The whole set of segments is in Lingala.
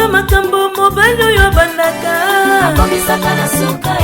makambo mobali oyo bandaka akomisaka na suka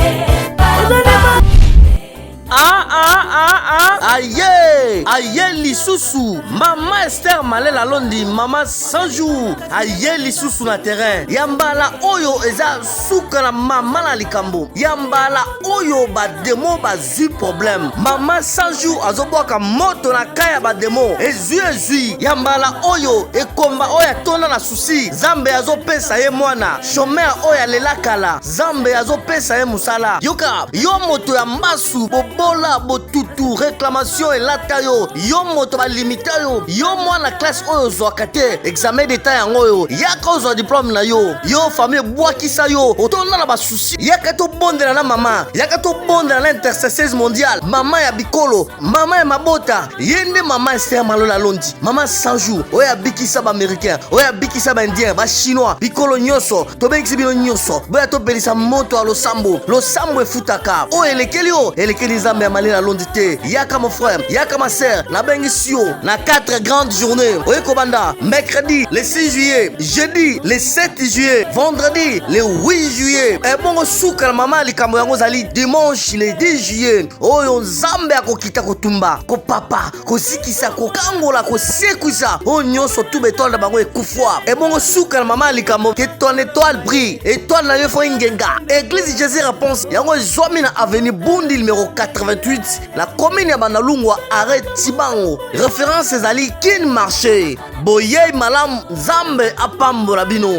Aye lisusu Mama Esther Malela Londi Mama 100 jours Aye lisusu na terrain Yambala oyo eza suka na mama na likambo Yambala oyo ba demo ba zi problème Mama 100 jours azobwaka moto na kaya ba demo ezui Yambala oyo ekomba oyo atona na susi Zambe azopesa ye mwana Chômeur oyo alelakala Zambe azopesa ye musala Yoka yo moto ya mbasu bobola botutu réclamation elata yo yo moto ba limita yo mwana classe oyo zwaka te examen d'état yango yo yaka ozwa diplôme na yo famille bwakisa yo otona na ba souci yaka to bondela na mama yaka to bondela na intercesseuse mondiale mama ya bikolo mama ya mabota yende mama Esther Malela Londi mama 100 jours oyo abikisa ba américain oyo abikisa ba indien ba chinois bikolo nyonso to bengisi bino nyonso boya to pelisa moto a losambo efutaka oyo elekeli nzambe ya Malela Londi te yaka mon frère yaka ma sœur na bengisi yo na 4 grandes journées oyekobanda mercredi le 6 juillet jeudi le 7 juillet vendredi le 8 juillet ebongo suka na mama likambo yango zali dimanche le 10 juillet oyo nzambe akokita kotumba kopapa kosikisa kokangola kosekwisa oyo nyonso tu betole na bango ekufwa ebongo suka na mama likambo ke ton étoile brille étoile na yo fo ingenga église Jésus réponse yango ezwami na avenue Bundi numéro 88 la commune ya Banalungwa arrêt Tibango référence ezali kin marché boyei malam nzambe apambola bino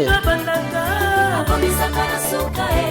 akomisaka na suka